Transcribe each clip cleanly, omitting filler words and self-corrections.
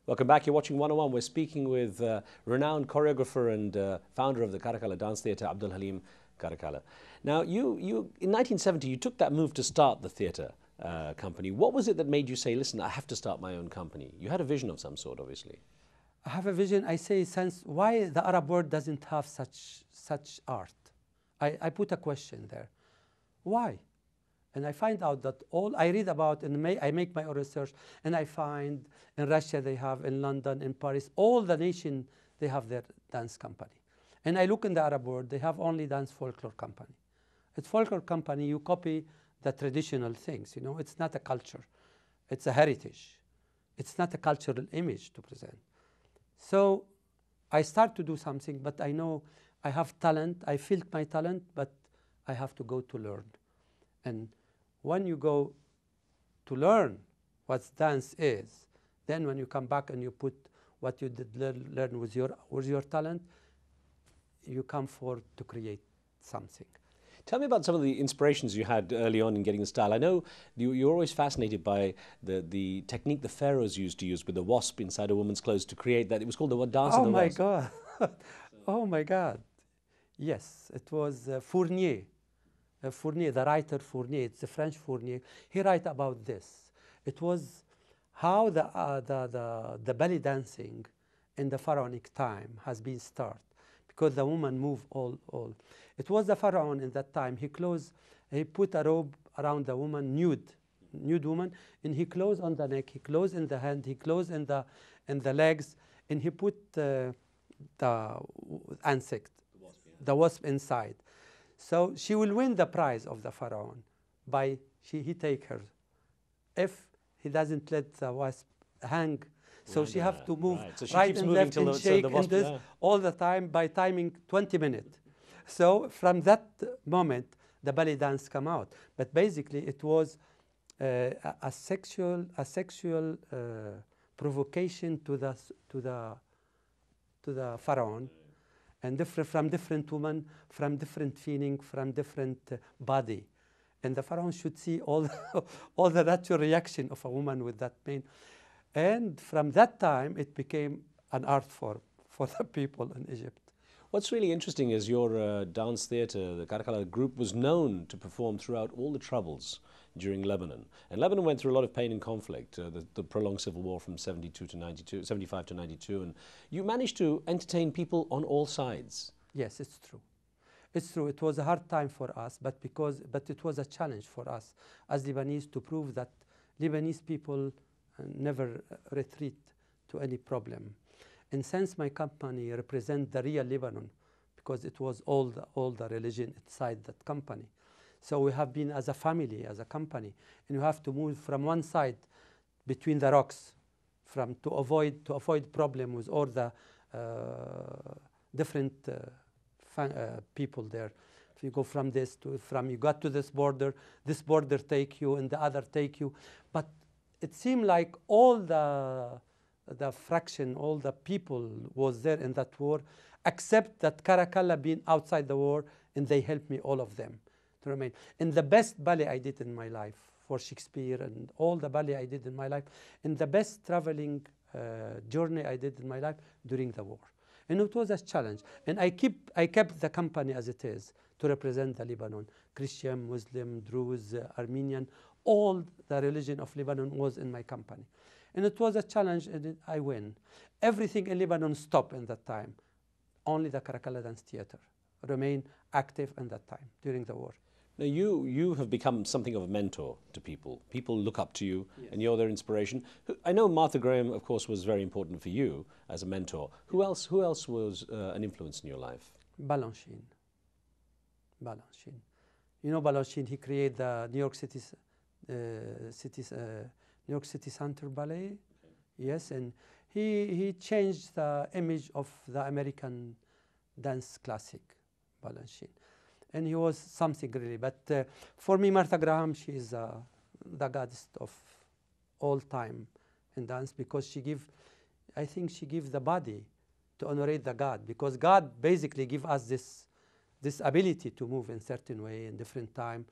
Welcome back. You're watching 101. We're speaking with renowned choreographer and founder of the Caracalla Dance Theatre, Abdel-Halim Caracalla. Now, in 1970, you took that move to start the theatre company. What was it that made you say, listen, I have to start my own company? You had a vision of some sort, obviously. I have a vision. I say, since why the Arab world doesn't have such art? I put a question there. Why? And I find out that all I read about, and I make my own research, and I find in Russia they have, in London, in Paris, all the nation, they have their dance company. And I look in the Arab world, they have only dance folklore company. It's folklore company, you copy the traditional things, you know, it's not a culture. It's a heritage. It's not a cultural image to present. So I start to do something, but I know I have talent, I feel my talent, but I have to go to learn. And when you go to learn what dance is, then when you come back and you put what you did learn with your talent, you come forward to create something. Tell me about some of the inspirations you had early on in getting the style. I know you're always fascinated by the technique the pharaohs used to use with the wasp inside a woman's clothes to create that. It was called the dance of the wasp. Oh my God. Oh my God. Yes, it was Fournier. Fournier, the writer Fournier, it's the French Fournier. He wrote about this. It was how the belly dancing in the pharaonic time has been started, because the woman move all. It was the pharaoh in that time. He put a robe around the woman, nude woman, and he closed on the neck, he closed in the hand, he closed in the legs, and he put the insect, the wasp inside. So she will win the prize of the pharaoh by he take her. If he doesn't let the wasp hang, so she have to move right. So she right keeps and moving left till and the shake wasp, and this all the time by timing 20 minutes. So from that moment, the belly dance come out. But basically, it was a sexual provocation to the pharaoh, and from different women, from different feeling, from different body. And the pharaoh should see all the natural reaction of a woman with that pain. And from that time, it became an art form for the people in Egypt. What's really interesting is your dance theatre, the Caracalla group, was known to perform throughout all the troubles during Lebanon. And Lebanon went through a lot of pain and conflict, the prolonged civil war from 75 to 92. And you managed to entertain people on all sides. Yes, it's true. It's true. It was a hard time for us, but it was a challenge for us as Lebanese to prove that Lebanese people never retreat to any problem. And since my company represents the real Lebanon, because it was all the religion inside that company, so we have been as a family, as a company, and you have to move from one side between the rocks, to avoid problem with all the different people there. If you go from you got to this border take you, and the other take you, but it seemed like all the fraction, all the people was there in that war, except that Caracalla being outside the war, and they helped me, all of them, to remain. And the best ballet I did in my life for Shakespeare, and all the ballet I did in my life, and the best traveling journey I did in my life during the war. And it was a challenge. And I kept the company as it is to represent the Lebanon. Christian, Muslim, Druze, Armenian, all the religion of Lebanon was in my company. And it was a challenge, and I win. Everything in Lebanon stopped in that time. Only the Caracalla Dance Theatre remained active in that time, during the war. Now, you have become something of a mentor to people. People look up to you, yes, and you're their inspiration. I know Martha Graham, of course, was very important for you as a mentor. Who else was an influence in your life? Balanchine. You know Balanchine, he created the New York City Center Ballet. Okay. Yes, and he changed the image of the American dance classic, Balanchine. And he was something really. But for me, Martha Graham, she is the goddess of all time in dance, because I think she gives the body to honorate the God, because God basically give us this ability to move in certain way in different time,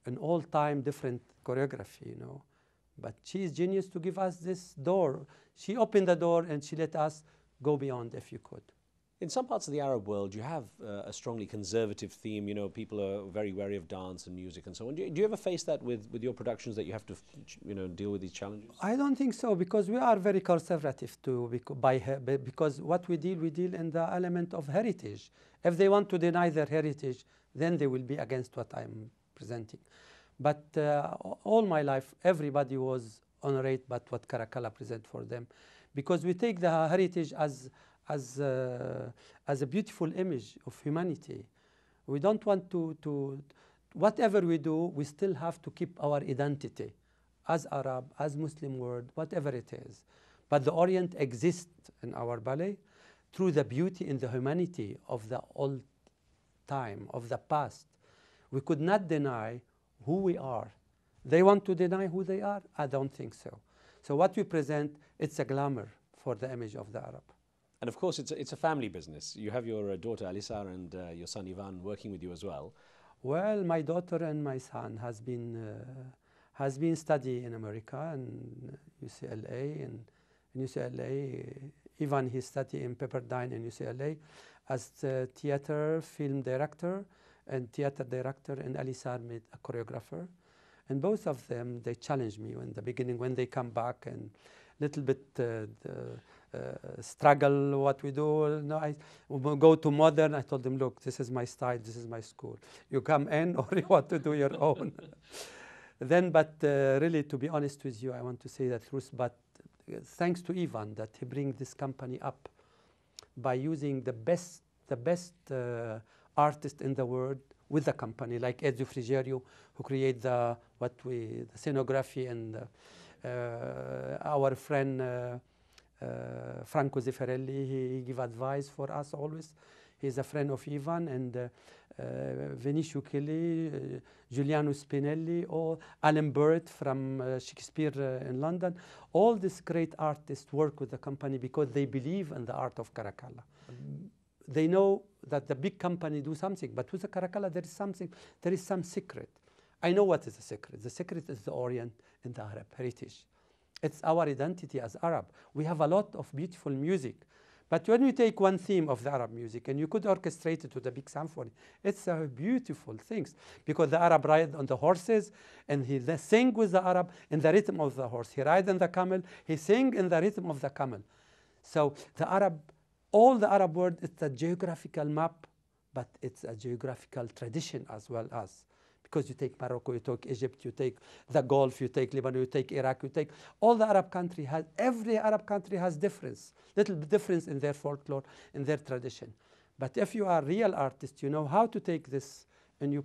in all time different choreography, you know. But she is genius to give us this door. She opened the door and she let us go beyond if you could. In some parts of the Arab world, you have a strongly conservative theme. You know, people are very wary of dance and music and so on. Do you ever face that with your productions, that you have to, you know, deal with these challenges? I don't think so, because we are very conservative too, because what we deal in the element of heritage. If they want to deny their heritage, then they will be against what I'm presenting. But all my life, everybody was honored by what Caracalla present for them, because we take the heritage as a beautiful image of humanity. We don't want to, whatever we do, we still have to keep our identity as Arab, as Muslim world, whatever it is. But the Orient exists in our ballet through the beauty and the humanity of the old time, of the past. We could not deny who we are. They want to deny who they are? I don't think so. So what we present, it's a glamour for the image of the Arab. And of course, it's a family business. You have your daughter Alisa and your son Ivan working with you as well. Well, my daughter and my son has been studying in America and UCLA. And in UCLA, Ivan, he studied in Pepperdine in UCLA as a theater film director and theater director, and Alisa made a choreographer. And both of them, they challenged me in the beginning when they come back and little bit struggle what we do. No, I go to modern. I told them, look, this is my style, this is my school. You come in or you want to do your own. Then, but really, to be honest with you, I want to say the truth. But thanks to Ivan that he bring this company up by using the best artist in the world with the company, like Ezio Frigerio, who create the scenography, and our friend Franco Zeffirelli, he give advice for us always. He's a friend of Ivan, and Vinicio Kelly, Giuliano Spinelli, or Alan Burrett from Shakespeare in London. All these great artists work with the company because they believe in the art of Caracalla. They know that the big company do something, but with the Caracalla there is some secret. I know what is the secret. The secret is the Orient and the Arab heritage. It's our identity as Arab. We have a lot of beautiful music. But when you take one theme of the Arab music and you could orchestrate it to the big symphony, it's a beautiful thing. Because the Arab ride on the horses and he sing with the Arab in the rhythm of the horse. He ride on the camel, he sing in the rhythm of the camel. So the Arab, all the Arab world, it's a geographical map, but it's a geographical tradition as well as. Because you take Morocco, you take Egypt, you take the Gulf, you take Lebanon, you take Iraq, you take all the Arab country has, every Arab country has little difference in their folklore, in their tradition. But if you are a real artist, you know how to take this and you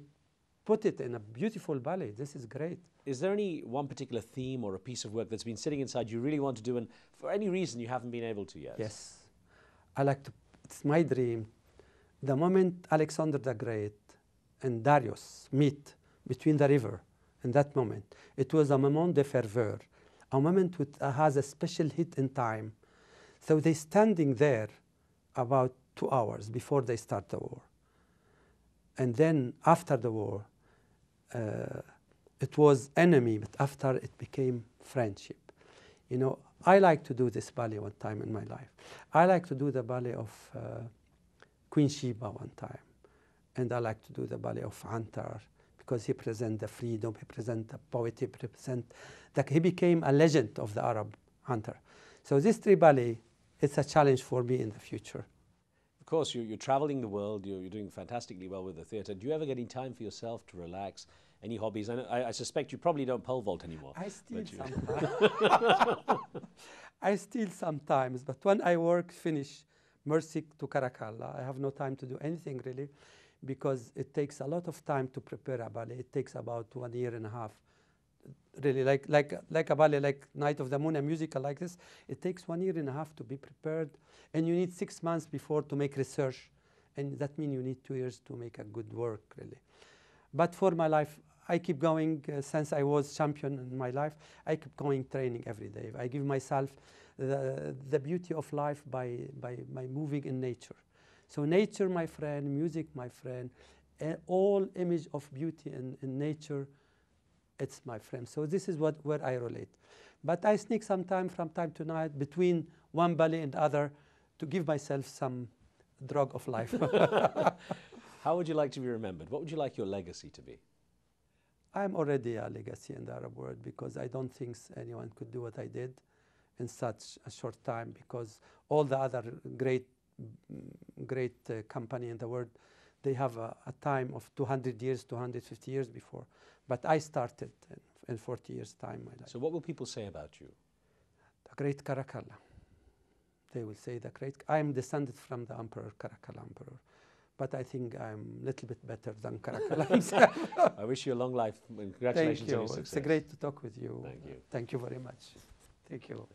put it in a beautiful ballet. This is great. Is there any one particular theme or a piece of work that's been sitting inside you really want to do, and for any reason you haven't been able to yet? Yes. I like to, it's my dream. The moment Alexander the Great and Darius meet between the river, in that moment, it was a moment de ferveur, a moment which has a special hit in time. So they standing there about 2 hours before they start the war. And then after the war, it was enemy, but after it became friendship. You know, I like to do this ballet one time in my life. I like to do the ballet of Queen Sheba one time. And I like to do the ballet of Antar, because he presents the freedom, he presents the poet, he presents that he became a legend of the Arab Antar. So this three ballet, it's a challenge for me in the future. Of course, you're traveling the world, you're doing fantastically well with the theatre. Do you ever get any time for yourself to relax? Any hobbies? I suspect you probably don't pole vault anymore. I still sometimes. I still sometimes, but when I finish Mercy to Caracalla, I have no time to do anything really, because it takes a lot of time to prepare a ballet. It takes about 1.5 years. Really, like a ballet, like Night of the Moon, a musical like this, it takes 1.5 years to be prepared, and you need 6 months before to make research, and that means you need 2 years to make a good work, really. But for my life, I keep going since I was champion in my life. I keep going training every day. I give myself the beauty of life by moving in nature. So nature, my friend, music, my friend, all image of beauty in nature it's my frame. So this is where I relate. But I sneak some time from time to night between one ballet and other to give myself some drug of life. How would you like to be remembered? What would you like your legacy to be? I'm already a legacy in the Arab world because I don't think anyone could do what I did in such a short time, because all the other great company in the world, they have a time of 200 years, 250 years before. But I started in 40 years' time. My life. So what will people say about you? The great Caracalla. They will say the great. I am descended from the emperor, Caracalla emperor. But I think I'm a little bit better than Caracalla himself. I wish you a long life and congratulations on your success. It's great to talk with you. Thank you. Thank you very much. Thank you.